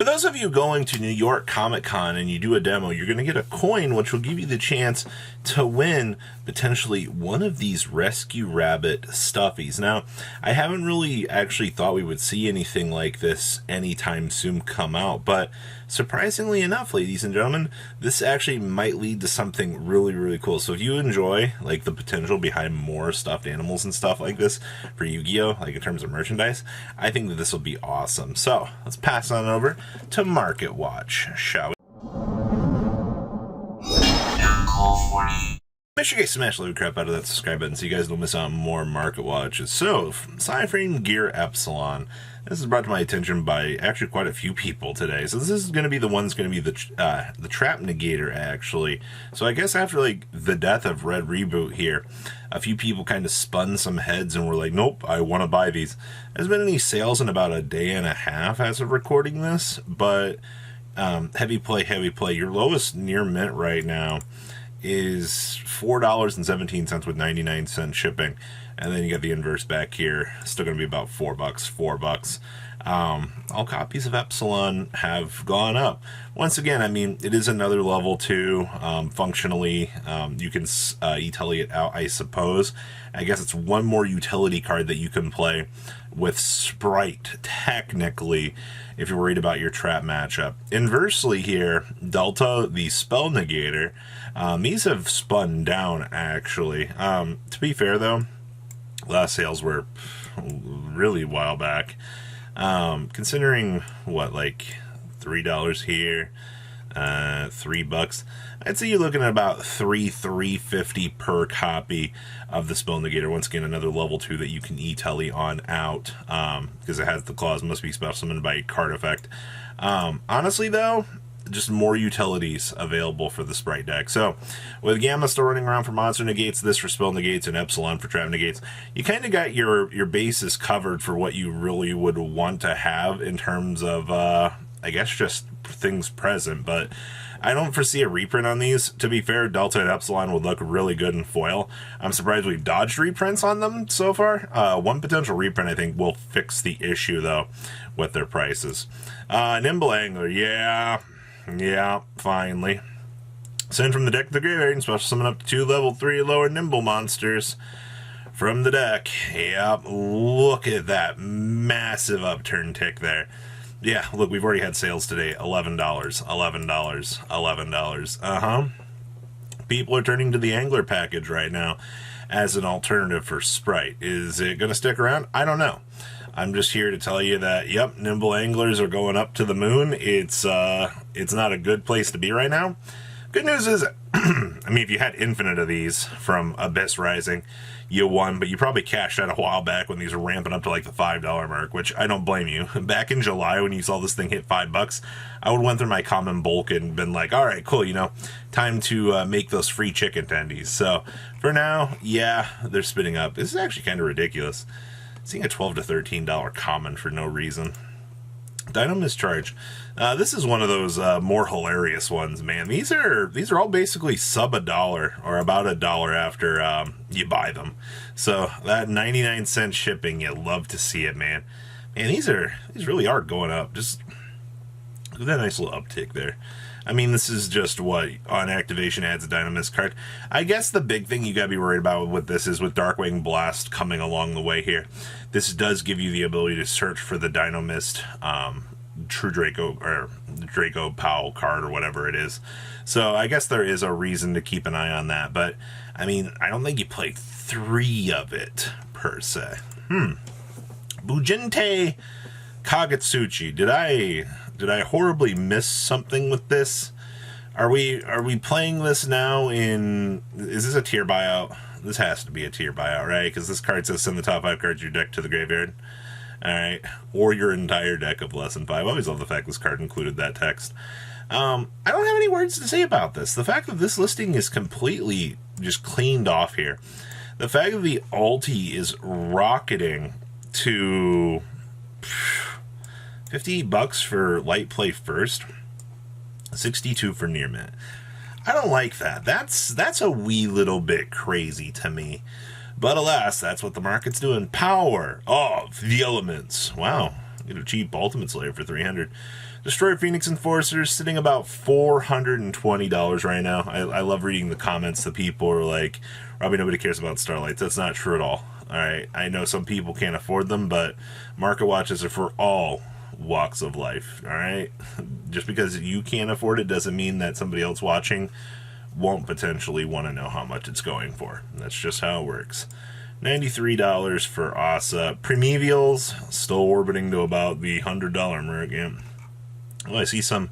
For those of you going to New York Comic Con and you do a demo, you're going to get a coin which will give you the chance to win potentially one of these Rescue Rabbit stuffies. Now, I haven't really actually thought we would see anything like this anytime soon come out, but surprisingly enough, ladies and gentlemen, this actually might lead to something really, really cool. So if you enjoy like the potential behind more stuffed animals and stuff like this for Yu-Gi-Oh, like in terms of merchandise, I think that this will be awesome. So let's pass on over to Market Watch, shall we? Make sure you guys smash the little crap out of that subscribe button so you guys don't miss out on more Market Watches. So, Sci-Frame Gear Epsilon. This is brought to my attention by actually quite a few people today. So this is going to be the one that's going to be the Trap Negator, actually. So I guess after like the death of Red Reboot here, a few people kind of spun some heads and were like, nope, I want to buy these. There's been any sales in about a day and a half as of recording this, but heavy play. Your lowest near mint right now is $4.17 with 99-cent shipping, and then you got the inverse back here, still going to be about $4. All copies of Epsilon have gone up. Once again, I mean, it is another level 2. Functionally, you can utility it out, I suppose. I guess it's one more utility card that you can play with Sprite, technically, if you're worried about your trap matchup. Inversely here, Delta, the Spell Negator, these have spun down, actually. To be fair, though, last sales were really a while back. Considering, what, like $3 here, $3, I'd say you're looking at about $3.50 per copy of the Spell Negator. Once again, another level 2 that you can e-telly on out, because it has the clause, must be special summoned by card effect. Honestly, though, just more utilities available for the Sprite deck. So, with Gamma still running around for Monster Negates, this for Spell Negates, and Epsilon for Trap Negates, you kind of got your bases covered for what you really would want to have in terms of, I guess, just things present. But I don't foresee a reprint on these. To be fair, Delta and Epsilon would look really good in foil. I'm surprised we've dodged reprints on them so far. One potential reprint, I think, will fix the issue, though, with their prices. Nimble Angler, yeah, finally. Send from the deck to the graveyard and special summon up to 2 level 3 lower nimble monsters from the deck. Yep, look at that massive upturn tick there. Yeah, look, we've already had sales today. $11. People are turning to the Angler package right now as an alternative for Sprite. Is it going to stick around? I don't know. I'm just here to tell you that, yep, Nimble Anglers are going up to the moon. It's not a good place to be right now. Good news is, I mean, if you had infinite of these from Abyss Rising, you won, but you probably cashed out a while back when these were ramping up to like the $5 mark, which I don't blame you. Back in July when you saw this thing hit $5, I would have went through my common bulk and been like, all right, cool, you know, time to make those free chicken tendies. So for now, yeah, they're spinning up. This is actually kind of ridiculous. Seeing a $12 to $13 common for no reason. Dino Mischarge. This is one of those more hilarious ones, man. These are all basically sub $1 or about $1 after you buy them. So that 99-cent shipping, you love to see it, man. Man, these really are going up. Just look at that nice little uptick there. I mean, this is just what on activation adds a Dynamist card. I guess the big thing you gotta be worried about with this is with Darkwing Blast coming along the way here. This does give you the ability to search for the Dynamist True Draco or Draco Powell card or whatever it is. So I guess there is a reason to keep an eye on that. But I mean, I don't think you played 3 of it per se. Bujinte Kagetsuchi. Did I horribly miss something with this? Are we playing this now in... Is this a tier buyout? This has to be a tier buyout, right? Because this card says send the top 5 cards of your deck to the graveyard. Alright. Or your entire deck of less than 5. I always love the fact this card included that text. I don't have any words to say about this. The fact that this listing is completely just cleaned off here. The fact that the ulti is rocketing to... $50 for light play first, $62 for near mint. I don't like that. That's a wee little bit crazy to me. But alas, that's what the market's doing. Power of the elements. Wow, get a cheap Ultimate Slayer for 300. Destroyer Phoenix Enforcers sitting about $420 right now. I love reading the comments. The people are like, Robbie, nobody cares about Starlights. That's not true at all. Alright, I know some people can't afford them, but market watches are for all walks of life. Alright? Just because you can't afford it doesn't mean that somebody else watching won't potentially want to know how much it's going for. That's just how it works. $93 for ASA. Primevials still orbiting to about the $100 mark. Yeah. Oh, I see some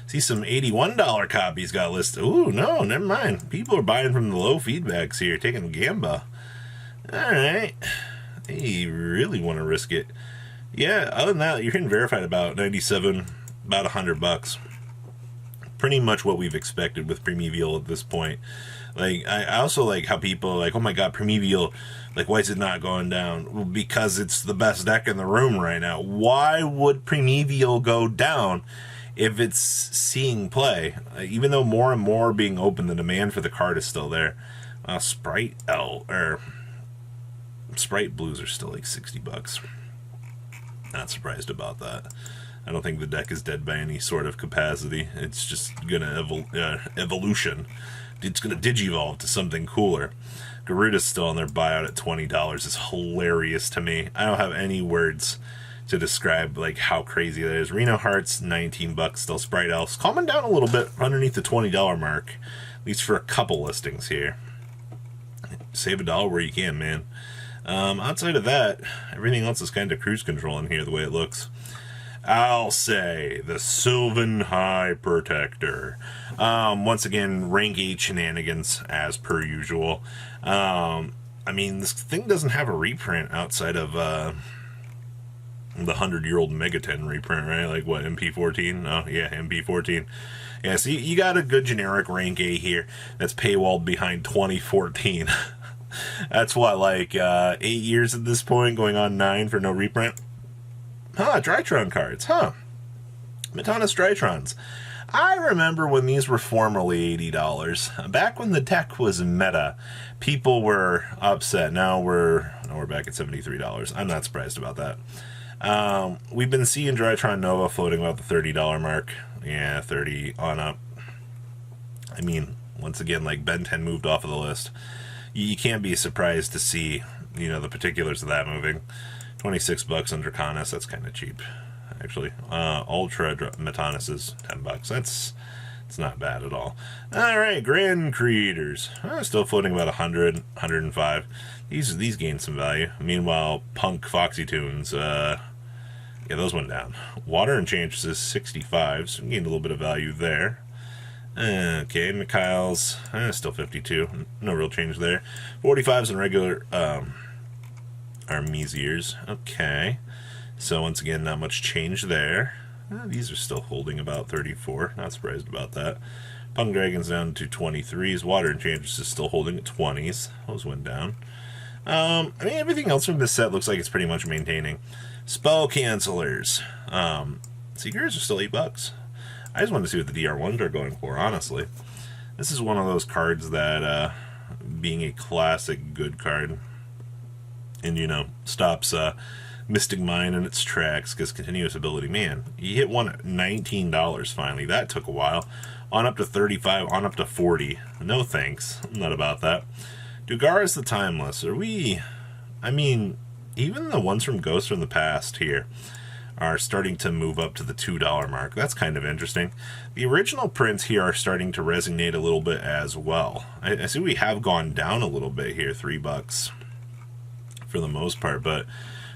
$81 copies got listed. Ooh, no, never mind. People are buying from the low feedbacks here, taking gamba. Alright. They really want to risk it. Yeah, other than that, you're hitting verified about 97, about $100. Pretty much what we've expected with Primeval at this point. Like, I also like how people are like, oh my god, Primeval, like, why is it not going down? Well, because it's the best deck in the room right now. Why would Primeval go down if it's seeing play? Even though more and more being open, the demand for the card is still there. Sprite blues are still like $60. Not surprised about that. I don't think the deck is dead by any sort of capacity. It's just gonna evolution. It's gonna digivolve to something cooler. Garuda's still on their buyout at $20. It's hilarious to me. I don't have any words to describe like how crazy that is. Reno Hearts, $19. Still Sprite Elves, calming down a little bit underneath the $20 mark, at least for a couple listings here. Save $1 where you can, man. Outside of that, everything else is kind of cruise control in here the way it looks. I'll say the Sylvan High Protector. Once again, rank 8 shenanigans as per usual. I mean, this thing doesn't have a reprint outside of the 100-year-old Megaton reprint, right? Like what, MP14? Oh yeah, MP14. Yeah, so you got a good generic rank A here that's paywalled behind 2014. That's what, like 8 years at this point, going on 9 for no reprint. Huh, Drytron cards, huh? Metanis Drytrons. I remember when these were formerly $80. Back when the deck was meta, people were upset. Now we're back at $73. I'm not surprised about that. We've been seeing Drytron Nova floating about the $30 mark. Yeah, 30 on up. I mean, once again, like Ben 10 moved off of the list. You can't be surprised to see, the particulars of that moving. $26 on Draconis, that's kind of cheap, actually. Ultra Metanis is $10. It's not bad at all. Alright, Grand Creators. Still floating about 100, 105. These gained some value. Meanwhile, Punk Foxy Tunes, yeah, those went down. Water Enchantress is 65, so we gained a little bit of value there. Okay, Mikhail's still 52. No real change there. 45s and regular Armesiers. Okay. So once again, not much change there. These are still holding about 34. Not surprised about that. Punk Dragons down to 23s. Water Enchantress is still holding at 20s. Those went down. I mean, everything else from this set looks like it's pretty much maintaining. Spell Cancelers. Seekers are still $8. I just wanted to see what the DR1s are going for, honestly. This is one of those cards that, being a classic good card, and, stops Mystic Mine in its tracks, because continuous ability, man, you hit one at $19 finally. That took a while. On up to 35, on up to 40. No thanks. I'm not about that. Dugara's the Timeless. I mean, even the ones from Ghosts from the Past here are starting to move up to the $2 mark. That's kind of interesting. The original prints here are starting to resonate a little bit as well. I see we have gone down a little bit here, $3 for the most part, but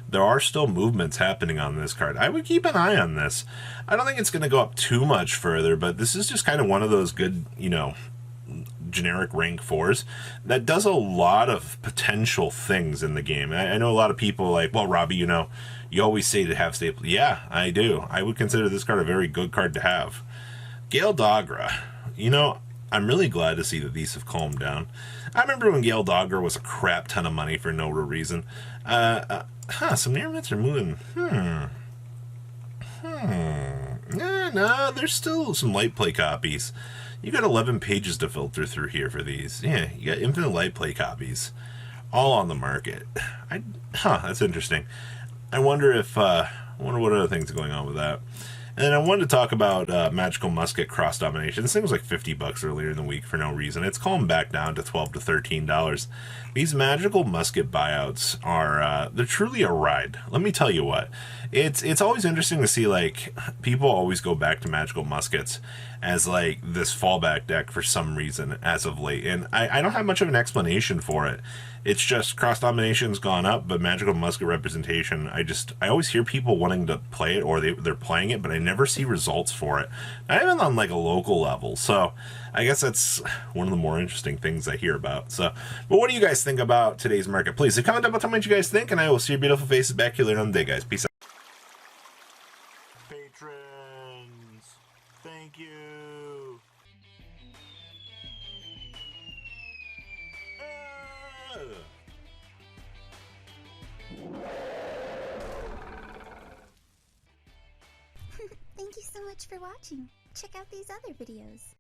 there are still movements happening on this card. I would keep an eye on this. I don't think it's going to go up too much further, but this is just kind of one of those good, generic rank 4s that does a lot of potential things in the game. I know a lot of people are like, well, Robbie, you always say to have staple. Yeah, I do. I would consider this card a very good card to have. Gale Dogra. I'm really glad to see that these have calmed down. I remember when Gale Dogra was a crap ton of money for no real reason. Some near mitts are moving. No, there's still some light play copies. You got 11 pages to filter through here for these. Yeah, you got infinite light play copies. All on the market. That's interesting. I wonder what other things are going on with that. And then I wanted to talk about Magical Musket Cross Domination. This thing was like $50 earlier in the week for no reason. It's calmed back down to $12 to $13. These Magical Musket buyouts are they're truly a ride. Let me tell you what. It's always interesting to see, like, people always go back to Magical Muskets as like this fallback deck for some reason as of late. And I don't have much of an explanation for it. It's just cross domination's gone up, but Magical Musket representation, I always hear people wanting to play it, or they're playing it, but I never see results for it. Not even on like a local level. So I guess that's one of the more interesting things I hear about. So, but what do you guys think about today's market? Please comment down below, tell me what you guys think, and I will see your beautiful faces back here later on the day, guys. Peace out. Patrons, thank you. Thank you so much for watching. Check out these other videos.